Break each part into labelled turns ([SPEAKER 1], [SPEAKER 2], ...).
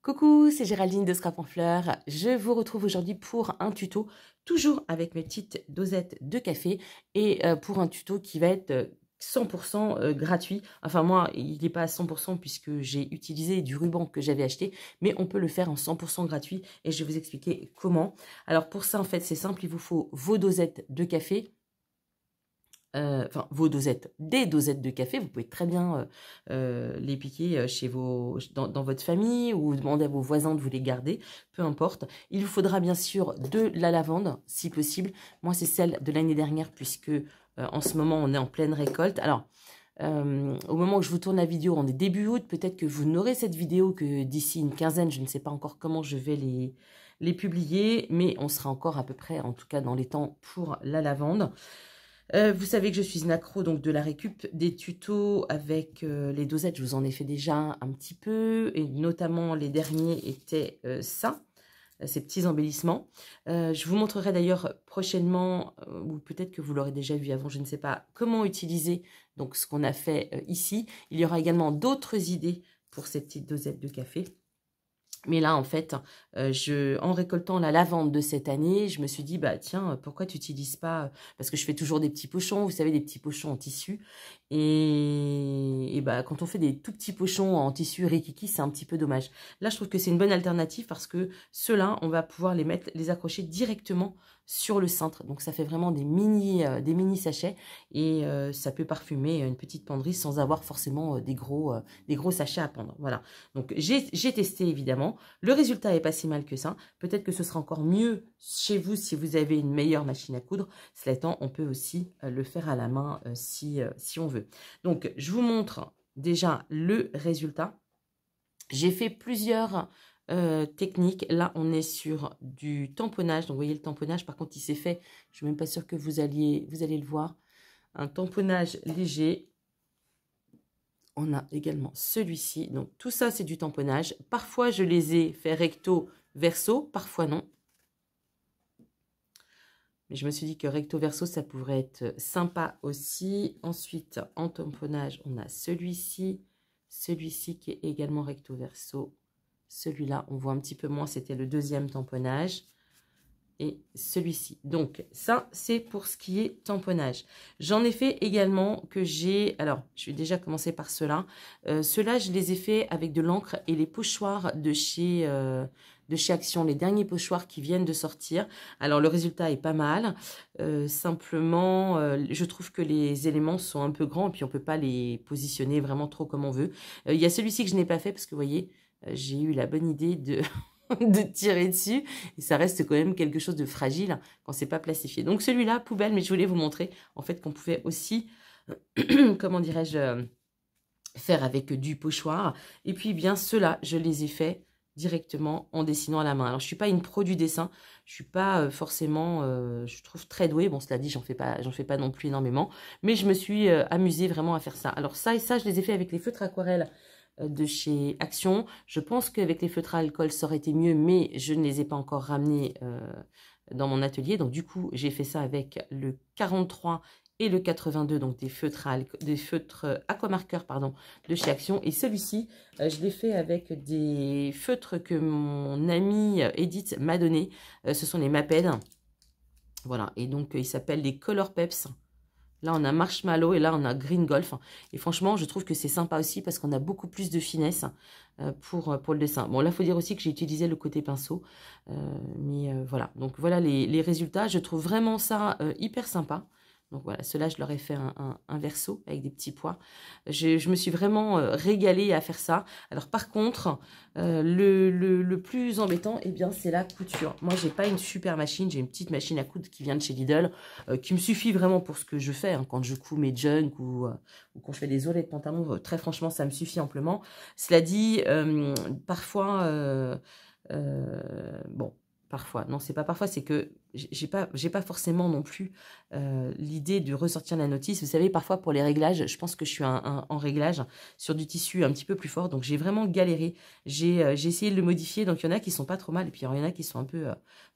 [SPEAKER 1] Coucou, c'est Géraldine de Scrap en Fleurs. Je vous retrouve aujourd'hui pour un tuto, toujours avec mes petites dosettes de café et pour un tuto qui va être 100% gratuit. Enfin moi, il n'est pas à 100% puisque j'ai utilisé du ruban que j'avais acheté, mais on peut le faire en 100% gratuit et je vais vous expliquer comment. Alors pour ça, en fait, c'est simple, il vous faut vos dosettes de café. Enfin, vos dosettes, des dosettes de café, vous pouvez très bien les piquer chez dans votre famille ou demander à vos voisins de vous les garder, peu importe. Il vous faudra bien sûr de la lavande, si possible. Moi, c'est celle de l'année dernière puisque en ce moment, on est en pleine récolte. Alors, au moment où je vous tourne la vidéo, on est début août, peut-être que vous n'aurez cette vidéo que d'ici une quinzaine, je ne sais pas encore comment je vais les publier, mais on sera encore à peu près, en tout cas dans les temps, pour la lavande. Vous savez que je suis une accro donc de la récup, des tutos avec les dosettes, je vous en ai fait déjà un petit peu, et notamment les derniers étaient ces petits embellissements. Je vous montrerai d'ailleurs prochainement, ou peut-être que vous l'aurez déjà vu avant, je ne sais pas, comment utiliser donc ce qu'on a fait ici. Il y aura également d'autres idées pour ces petites dosettes de café. Mais là, en fait, en récoltant la lavande de cette année, je me suis dit, bah tiens, pourquoi tu n'utilises pas, parce que je fais toujours des petits pochons, vous savez, des petits pochons en tissu. Et bah, quand on fait des tout petits pochons en tissu rikiki, c'est un petit peu dommage. Là, je trouve que c'est une bonne alternative parce que ceux-là, on va pouvoir les accrocher directement sur le cintre. Donc, ça fait vraiment des mini sachets et ça peut parfumer une petite penderie sans avoir forcément des gros sachets à pendre. Voilà. Donc, j'ai testé évidemment. Le résultat n'est pas si mal que ça. Peut-être que ce sera encore mieux chez vous si vous avez une meilleure machine à coudre. Cela étant, on peut aussi le faire à la main si on veut. Donc, je vous montre déjà le résultat. J'ai fait plusieurs techniques. Là, on est sur du tamponnage. Donc, vous voyez le tamponnage. Par contre, il s'est fait. Je ne suis même pas sûre que vous allez le voir. Un tamponnage léger. On a également celui-ci. Donc, tout ça, c'est du tamponnage. Parfois, je les ai fait recto, verso. Parfois, non. Mais je me suis dit que recto, verso, ça pourrait être sympa aussi. Ensuite, en tamponnage, on a celui-ci. Celui-ci qui est également recto, verso. Celui-là, on voit un petit peu moins. C'était le deuxième tamponnage. Et celui-ci. Donc, ça, c'est pour ce qui est tamponnage. J'en ai fait également que j'ai... Alors, je vais déjà commencer par ceux-là. Ceux-là, je les ai fait avec de l'encre et les pochoirs de chez Action. Les derniers pochoirs qui viennent de sortir. Alors, le résultat est pas mal. Simplement, je trouve que les éléments sont un peu grands et puis on peut pas les positionner vraiment trop comme on veut. Il y a celui-ci que je n'ai pas fait parce que, vous voyez, j'ai eu la bonne idée de... de tirer dessus et ça reste quand même quelque chose de fragile quand c'est pas plastifié. Donc celui-là, poubelle, mais je voulais vous montrer en fait qu'on pouvait aussi, comment dirais-je, faire avec du pochoir. Et puis bien ceux-là, je les ai faits directement en dessinant à la main. Alors je suis pas une pro du dessin, je suis pas forcément, je trouve très douée. Bon, cela dit, j'en fais pas non plus énormément, mais je me suis amusée vraiment à faire ça. Alors ça et ça, je les ai fait avec les feutres aquarelles de chez Action. Je pense qu'avec les feutres à alcool, ça aurait été mieux, mais je ne les ai pas encore ramenés dans mon atelier. Donc, du coup, j'ai fait ça avec le 43 et le 82, donc des feutres aquamarqueurs, pardon, de chez Action. Et celui-ci, je l'ai fait avec des feutres que mon amie Edith m'a donné. Ce sont les Maped. Voilà, et donc, ils s'appellent les Color Peps. Là, on a Marshmallow et là, on a Green Golf. Et franchement, je trouve que c'est sympa aussi parce qu'on a beaucoup plus de finesse pour le dessin. Bon, là, il faut dire aussi que j'ai utilisé le côté pinceau. Voilà. Donc, voilà les résultats. Je trouve vraiment ça hyper sympa. Donc, voilà. Ceux-là, je leur ai fait un verso avec des petits pois. Je me suis vraiment régalée à faire ça. Alors, par contre, le plus embêtant, eh bien, c'est la couture. Moi, j'ai pas une super machine. J'ai une petite machine à coudre qui vient de chez Lidl, qui me suffit vraiment pour ce que je fais. Hein, quand je couds mes jugs ou quand je fais des ourlets de pantalon, très franchement, ça me suffit amplement. Cela dit, parfois, bon, parfois, non, c'est pas parfois, c'est que j'ai pas forcément non plus l'idée de ressortir la notice. Vous savez, parfois pour les réglages, je pense que je suis en réglage sur du tissu un petit peu plus fort, donc j'ai vraiment galéré. J'ai essayé de le modifier, donc il y en a qui sont pas trop mal, et puis il y en a qui sont un peu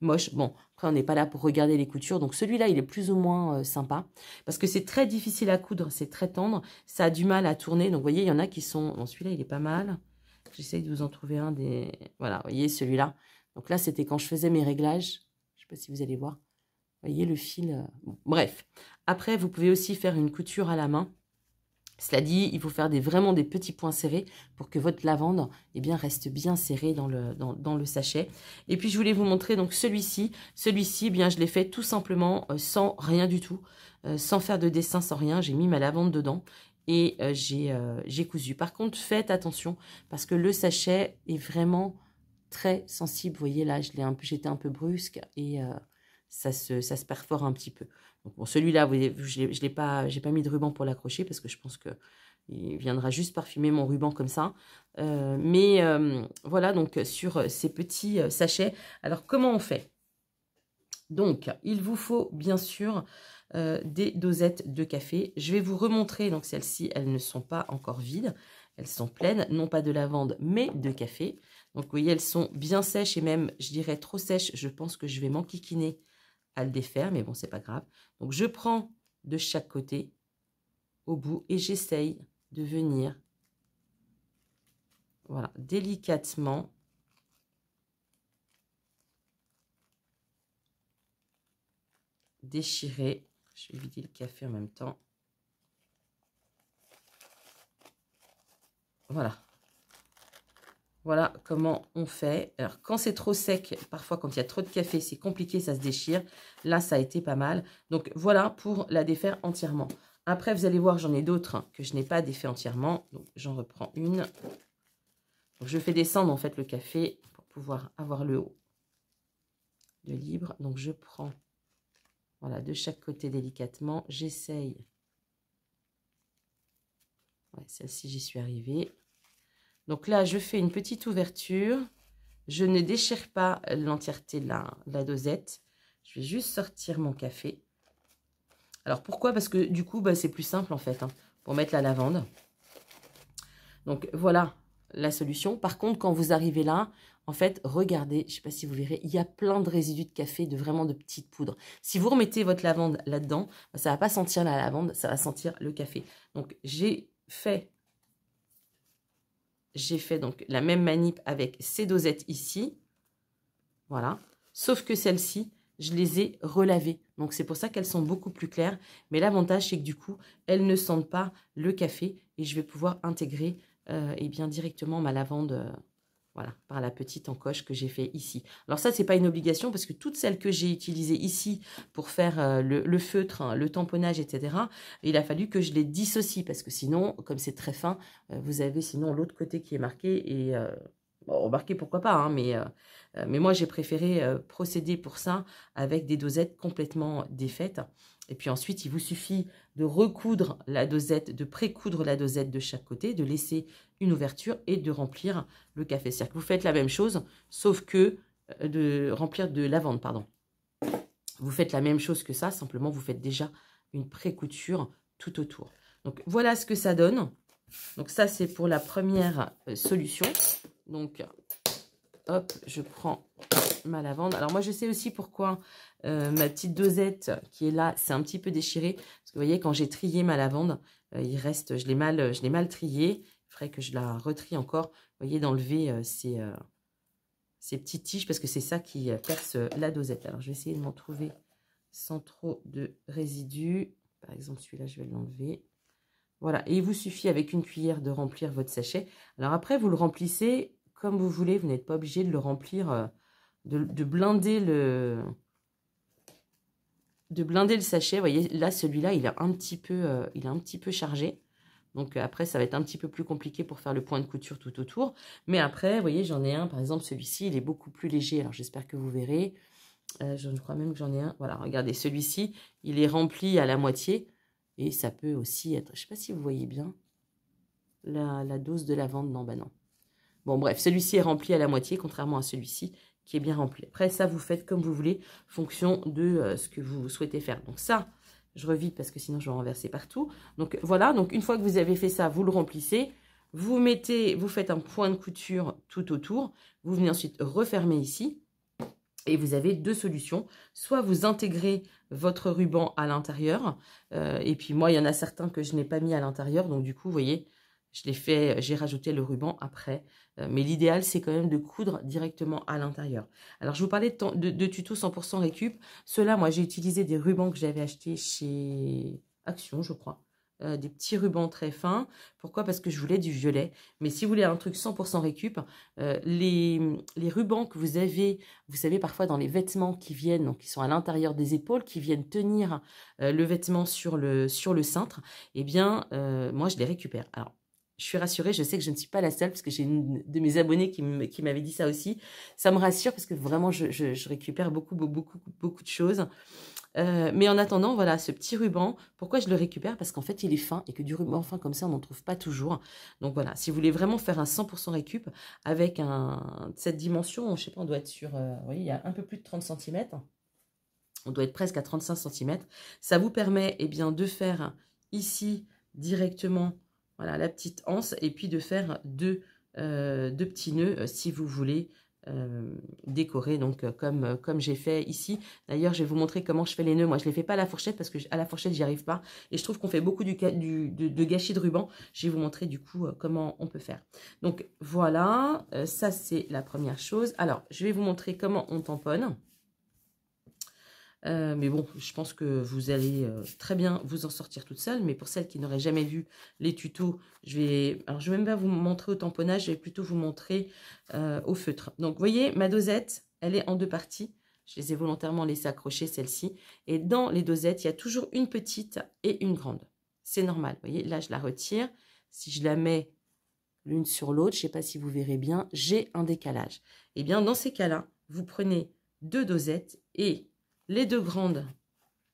[SPEAKER 1] moches. Bon, après on n'est pas là pour regarder les coutures, donc celui-là il est plus ou moins sympa, parce que c'est très difficile à coudre, c'est très tendre, ça a du mal à tourner, donc vous voyez, il y en a qui sont... Bon, celui-là il est pas mal. J'essaye de vous en trouver un des... Voilà, vous voyez celui-là. Donc là, c'était quand je faisais mes réglages. Je ne sais pas si vous allez voir. Vous voyez le fil. Bon, bref. Après, vous pouvez aussi faire une couture à la main. Cela dit, il faut faire vraiment des petits points serrés pour que votre lavande reste bien serrée dans le sachet. Et puis, je voulais vous montrer donc celui-ci. Celui-ci, je l'ai fait tout simplement sans rien du tout. Sans faire de dessin, sans rien. J'ai mis ma lavande dedans et j'ai cousu. Par contre, faites attention parce que le sachet est vraiment très sensible. Vous voyez là, j'étais un peu brusque et ça se perfore un petit peu. Donc bon, celui-là, vous voyez, j'ai pas mis de ruban pour l'accrocher parce que je pense que il viendra juste parfumer mon ruban comme ça. Voilà, donc sur ces petits sachets. Alors, comment on fait? Donc, il vous faut bien sûr des dosettes de café. Je vais vous remontrer, donc celles-ci, elles ne sont pas encore vides. Elles sont pleines, non pas de lavande, mais de café. Donc, vous voyez, elles sont bien sèches et même, je dirais, trop sèches. Je pense que je vais m'enquiquiner à le défaire, mais bon, c'est pas grave. Donc, je prends de chaque côté au bout et j'essaye de venir, voilà, délicatement déchirer. Je vais vider le café en même temps. Voilà. Voilà comment on fait. Alors, quand c'est trop sec, parfois quand il y a trop de café, c'est compliqué, ça se déchire. Là, ça a été pas mal. Donc, voilà pour la défaire entièrement. Après, vous allez voir, j'en ai d'autres que je n'ai pas défait entièrement. Donc, j'en reprends une. Donc, je fais descendre en fait le café pour pouvoir avoir le haut de libre. Donc, je prends, voilà, de chaque côté délicatement. J'essaye. Ouais, celle-ci, j'y suis arrivée. Donc là, je fais une petite ouverture. Je ne déchire pas l'entièreté de la dosette. Je vais juste sortir mon café. Alors, pourquoi? Parce que du coup, c'est plus simple en fait, hein, pour mettre la lavande. Donc, voilà la solution. Par contre, quand vous arrivez là, en fait, regardez, je ne sais pas si vous verrez, il y a plein de résidus de café, vraiment de petites poudres. Si vous remettez votre lavande là-dedans, ça ne va pas sentir la lavande, ça va sentir le café. Donc, j'ai fait donc la même manip avec ces dosettes ici. Voilà. Sauf que celles-ci, je les ai relavées. Donc, c'est pour ça qu'elles sont beaucoup plus claires. Mais l'avantage, c'est que du coup, elles ne sentent pas le café. Et je vais pouvoir intégrer directement ma lavande voilà, par la petite encoche que j'ai fait ici. Alors ça, c'est pas une obligation parce que toutes celles que j'ai utilisées ici pour faire le feutre, hein, le tamponnage, etc., il a fallu que je les dissocie parce que sinon, comme c'est très fin, vous avez sinon l'autre côté qui est marqué et... bon, remarquez, pourquoi pas, hein, mais moi, j'ai préféré procéder pour ça avec des dosettes complètement défaites. Et puis ensuite, il vous suffit de recoudre la dosette, de pré-coudre la dosette de chaque côté, de laisser une ouverture et de remplir le café. C'est-à-dire que vous faites la même chose, sauf que de remplir de lavande, pardon. Vous faites la même chose que ça, simplement vous faites déjà une pré-couture tout autour. Donc voilà ce que ça donne. Donc ça, c'est pour la première solution. Donc, hop, je prends ma lavande. Alors moi, je sais aussi pourquoi ma petite dosette qui est là, c'est un petit peu déchiré. Parce que vous voyez, quand j'ai trié ma lavande, il reste, je l'ai mal triée. Il faudrait que je la retrie encore. Vous voyez, d'enlever ces petites tiges parce que c'est ça qui perce la dosette. Alors, je vais essayer de m'en trouver sans trop de résidus. Par exemple, celui-là, je vais l'enlever. Voilà, et il vous suffit avec une cuillère de remplir votre sachet. Alors après, vous le remplissez comme vous voulez. Vous n'êtes pas obligé de le remplir, de blinder le sachet. Vous voyez, là, celui-là, il est un petit peu chargé. Donc après, ça va être un petit peu plus compliqué pour faire le point de couture tout autour. Mais après, vous voyez, j'en ai un. Par exemple, celui-ci, il est beaucoup plus léger. Alors, j'espère que vous verrez. Je crois même que j'en ai un. Voilà, regardez, celui-ci, il est rempli à la moitié. Et ça peut aussi être, je ne sais pas si vous voyez bien, la dose de lavande. Non, bah non. Bon, bref, celui-ci est rempli à la moitié, contrairement à celui-ci qui est bien rempli. Après, ça, vous faites comme vous voulez, fonction de ce que vous souhaitez faire. Donc ça, je revide parce que sinon, je vais renverser partout. Donc voilà, donc une fois que vous avez fait ça, vous le remplissez. Vous faites un point de couture tout autour. Vous venez ensuite refermer ici. Et vous avez deux solutions. Soit vous intégrez votre ruban à l'intérieur. Et puis moi, il y en a certains que je n'ai pas mis à l'intérieur. Donc du coup, vous voyez, je l'ai fait, j'ai rajouté le ruban après. Mais l'idéal, c'est quand même de coudre directement à l'intérieur. Alors, je vous parlais de tuto 100% récup. Ceux-là, moi, j'ai utilisé des rubans que j'avais achetés chez Action, je crois. Des petits rubans très fins. Pourquoi? Parce que je voulais du violet. Mais si vous voulez un truc 100% récup, les rubans que vous avez, vous savez, parfois dans les vêtements qui viennent, donc qui sont à l'intérieur des épaules, qui viennent tenir le vêtement sur le cintre, eh bien, moi, je les récupère. Alors, je suis rassurée, je sais que je ne suis pas la seule, parce que j'ai une de mes abonnés qui m'avait dit ça aussi. Ça me rassure, parce que vraiment, je récupère beaucoup de choses. Mais en attendant, voilà, ce petit ruban, pourquoi je le récupère? Parce qu'en fait, il est fin, et que du ruban fin comme ça, on n'en trouve pas toujours. Donc voilà, si vous voulez vraiment faire un 100% récup, avec cette dimension, je ne sais pas, on doit être sur, vous voyez, il y a un peu plus de 30 cm. On doit être presque à 35 cm. Ça vous permet, eh bien, de faire ici, directement, voilà, la petite anse, et puis de faire deux petits nœuds, si vous voulez décorer, donc comme j'ai fait ici. D'ailleurs, je vais vous montrer comment je fais les nœuds. Moi, je ne les fais pas à la fourchette, parce que à la fourchette, j'y arrive pas. Et je trouve qu'on fait beaucoup de gâchis de ruban. Je vais vous montrer, du coup, comment on peut faire. Donc, voilà, ça, c'est la première chose. Alors, je vais vous montrer comment on tamponne. Mais bon, je pense que vous allez très bien vous en sortir toute seule. Mais pour celles qui n'auraient jamais vu les tutos, je vais même pas vous montrer au tamponnage, je vais plutôt vous montrer au feutre. Donc, vous voyez, ma dosette, elle est en deux parties. Je les ai volontairement laissées accrocher, celle-ci. Et dans les dosettes, il y a toujours une petite et une grande. C'est normal. Vous voyez, là, je la retire. Si je la mets l'une sur l'autre, je ne sais pas si vous verrez bien, j'ai un décalage. Eh bien, dans ces cas-là, vous prenez deux dosettes et les deux grandes,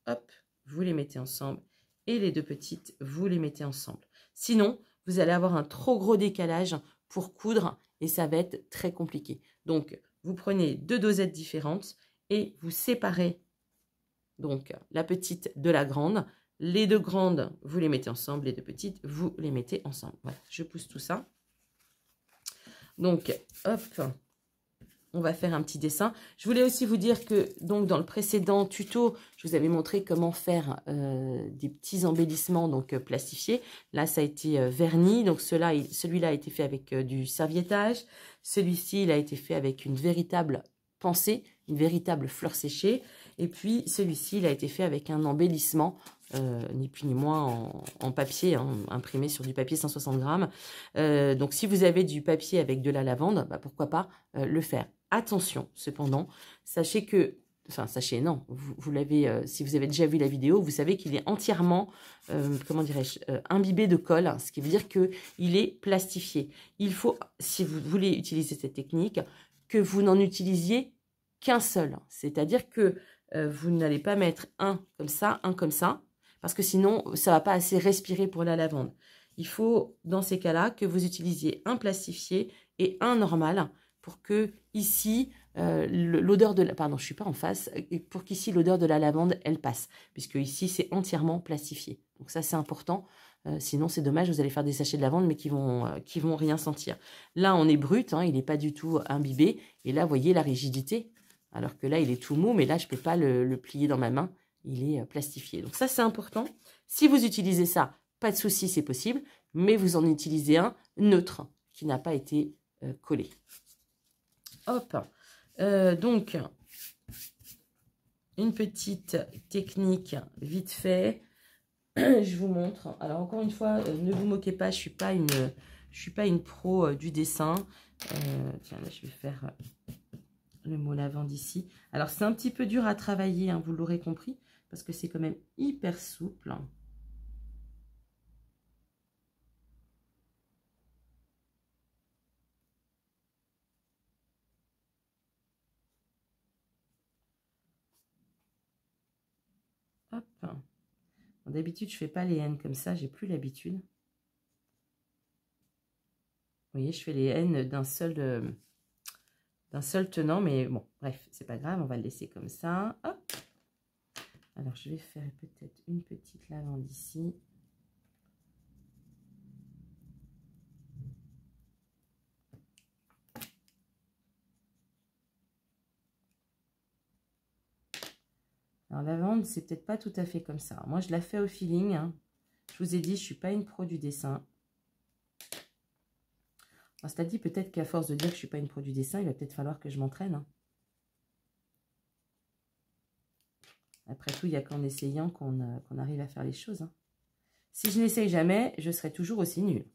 [SPEAKER 1] hop, vous les mettez ensemble. Et les deux petites, vous les mettez ensemble. Sinon, vous allez avoir un trop gros décalage pour coudre et ça va être très compliqué. Donc, vous prenez deux dosettes différentes et vous séparez donc la petite de la grande. Les deux grandes, vous les mettez ensemble. Les deux petites, vous les mettez ensemble. Voilà, je pousse tout ça. Donc, hop, on va faire un petit dessin. Je voulais aussi vous dire que donc dans le précédent tuto, je vous avais montré comment faire des petits embellissements donc plastifiés. Là, ça a été verni. Donc celui-là a été fait avec du serviettage. Celui-ci, il a été fait avec une véritable pensée, une véritable fleur séchée. Et puis celui-ci, il a été fait avec un embellissement, ni plus ni moins en papier, hein, imprimé sur du papier 160 grammes. Donc si vous avez du papier avec de la lavande, bah, pourquoi pas le faire. Attention, cependant, sachez que, enfin, sachez, non, vous l'avez, si vous avez déjà vu la vidéo, vous savez qu'il est entièrement, comment dirais-je, imbibé de colle, ce qui veut dire qu'il est plastifié. Il faut, si vous voulez utiliser cette technique, que vous n'en utilisiez qu'un seul. C'est-à-dire que vous n'allez pas mettre un comme ça, parce que sinon, ça ne va pas assez respirer pour la lavande. Il faut, dans ces cas-là, que vous utilisiez un plastifié et un normal, pour que ici, l'odeur de la... Pardon, je ne suis pas en face. Pour qu'ici, l'odeur de la lavande, elle passe. Puisque ici, c'est entièrement plastifié. Donc ça, c'est important. Sinon, c'est dommage, vous allez faire des sachets de lavande, mais qui vont rien sentir. Là, on est brut, hein, il n'est pas du tout imbibé. Et là, vous voyez la rigidité. Alors que là, il est tout mou, mais là, je ne peux pas le plier dans ma main. Il est plastifié. Donc ça, c'est important. Si vous utilisez ça, pas de souci, c'est possible. Mais vous en utilisez un neutre, qui n'a pas été collé. Hop, donc, une petite technique vite fait. Je vous montre. Alors, encore une fois, ne vous moquez pas, je suis pas une pro du dessin. Tiens, là, je vais faire le mot lavande ici. Alors, c'est un petit peu dur à travailler, hein, vous l'aurez compris, parce que c'est quand même hyper souple. Hop. D'habitude, je fais pas les N comme ça, j'ai plus l'habitude. Vous voyez, je fais les N d'un seul tenant, mais bon, bref, c'est pas grave, on va le laisser comme ça. Hop. Alors, je vais faire peut-être une petite lavande ici. Alors, la lavande, c'est peut-être pas tout à fait comme ça. Moi, je la fais au feeling, hein. Je vous ai dit, je suis pas une pro du dessin. C'est-à-dire peut-être qu'à force de dire que je ne suis pas une pro du dessin, il va peut-être falloir que je m'entraîne. Hein. Après tout, il n'y a qu'en essayant qu'on arrive à faire les choses. Hein. Si je n'essaye jamais, je serai toujours aussi nulle.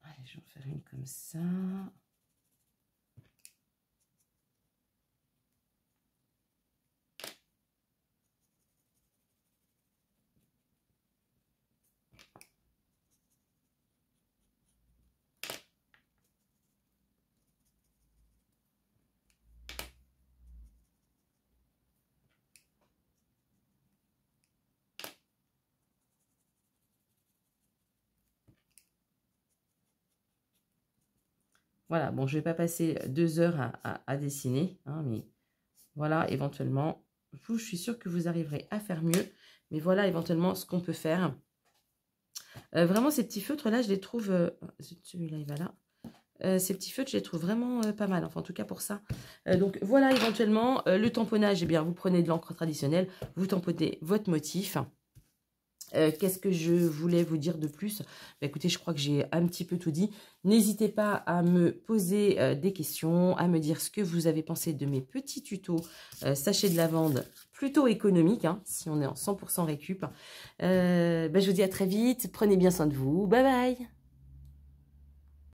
[SPEAKER 1] Allez, je vais en faire une comme ça. Voilà, bon, je ne vais pas passer 2 heures à dessiner, hein, mais voilà, éventuellement, je suis sûre que vous arriverez à faire mieux, mais voilà éventuellement ce qu'on peut faire. Vraiment, ces petits feutres-là, je les trouve... celui-là, il va là. Ces petits feutres, je les trouve vraiment pas mal, enfin, en tout cas pour ça. Donc, voilà, éventuellement, le tamponnage, eh bien, vous prenez de l'encre traditionnelle, vous tamponnez votre motif. Qu'est-ce que je voulais vous dire de plus? Bah, écoutez, je crois que j'ai un petit peu tout dit. N'hésitez pas à me poser des questions, à me dire ce que vous avez pensé de mes petits tutos sachets de lavande plutôt économiques, hein, si on est en 100% récup. Bah, je vous dis à très vite, prenez bien soin de vous, bye bye!